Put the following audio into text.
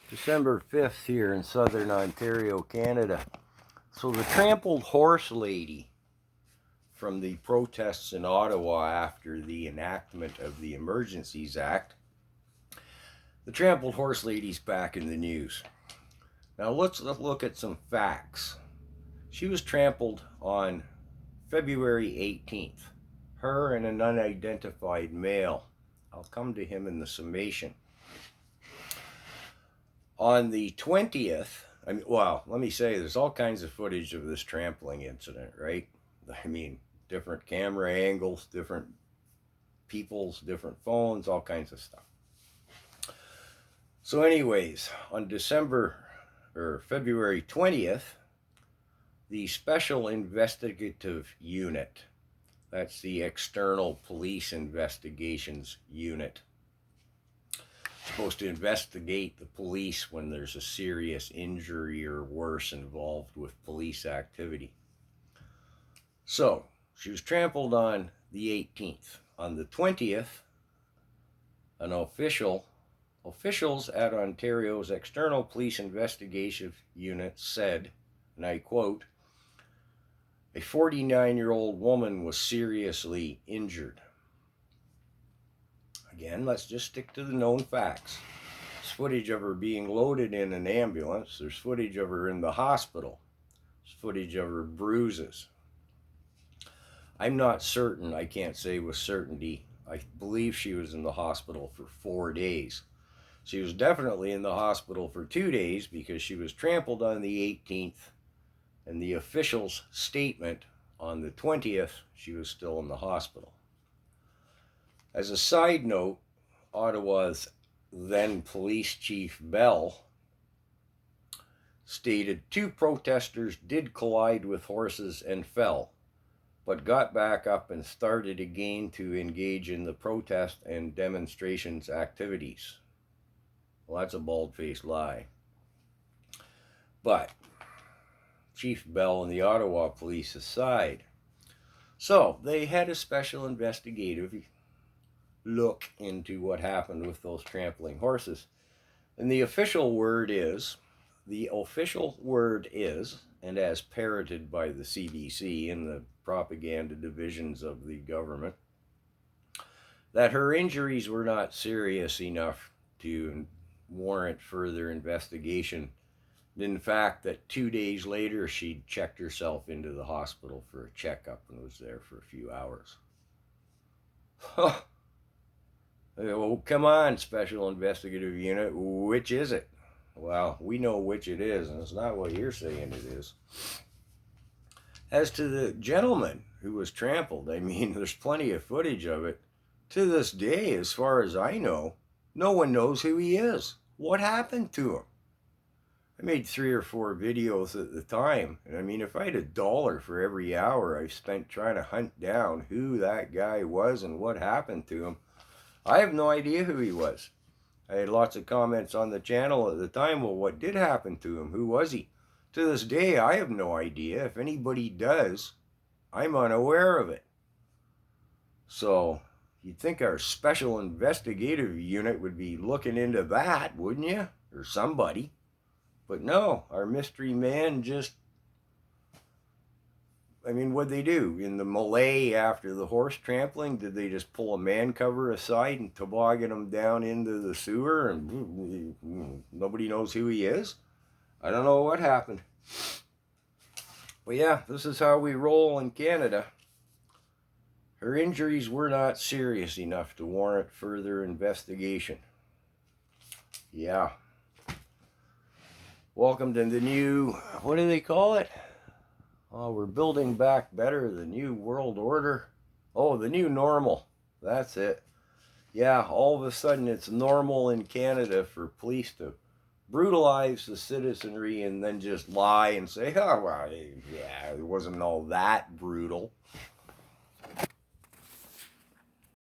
December 5th here in southern Ontario, Canada. So the trampled horse lady from the protests in Ottawa after the enactment of the Emergencies Act, the trampled horse lady's back in the news. Now let's look at some facts. She was trampled on February 18th. Her and an unidentified male. I'll come to him in the summation. On the 20th, let me say there's all kinds of footage of this trampling incident, right? I mean, different camera angles, different people's different phones, all kinds of stuff. So anyways, on February 20th, the Special Investigative Unit, that's the External Police Investigations Unit, supposed to investigate the police when there's a serious injury or worse involved with police activity. So she was trampled on the 18th. On the 20th, officials at Ontario's External Police Investigative Unit said, and I quote, a 49-year-old woman was seriously injured. Again, let's just stick to the known facts. There's footage of her being loaded in an ambulance. There's footage of her in the hospital. There's footage of her bruises. I'm not certain, I can't say with certainty. I believe she was in the hospital for 4 days. She was definitely in the hospital for 2 days because she was trampled on the 18th, and the official's statement on the 20th, she was still in the hospital. As a side note, Ottawa's then police chief Bell stated 2 protesters did collide with horses and fell, but got back up and started again to engage in the protest and demonstrations activities. Well, that's a bald-faced lie. But Chief Bell and the Ottawa police aside, so they had a special investigative look into what happened with those trampling horses. And the official word is, and as parroted by the CBC and the propaganda divisions of the government, that her injuries were not serious enough to warrant further investigation. In fact, that 2 days later, she checked herself into the hospital for a checkup and was there for a few hours. Well, come on, Special Investigative Unit, which is it? Well, we know which it is, and it's not what you're saying it is. As to the gentleman who was trampled, I mean, there's plenty of footage of it. To this day, as far as I know, no one knows who he is. What happened to him? I made 3 or 4 videos at the time, and I mean, if I had $1 for every hour I've spent trying to hunt down who that guy was and what happened to him, I have no idea who he was. I had lots of comments on the channel at the time, well, what did happen to him? Who was he? To this day, I have no idea. If anybody does, I'm unaware of it. So, you'd think our Special Investigative Unit would be looking into that, wouldn't you? Or somebody. But no, our mystery man just, I mean, what'd they do? In the melee after the horse trampling, did they just pull a man cover aside and toboggan him down into the sewer and nobody knows who he is? I don't know what happened. But yeah, this is how we roll in Canada. Her injuries were not serious enough to warrant further investigation. Yeah. Welcome to the new, what do they call it? Oh, we're building back better, the new world order. Oh, the new normal. That's it. Yeah, all of a sudden it's normal in Canada for police to brutalize the citizenry and then just lie and say, oh, well, yeah, it wasn't all that brutal.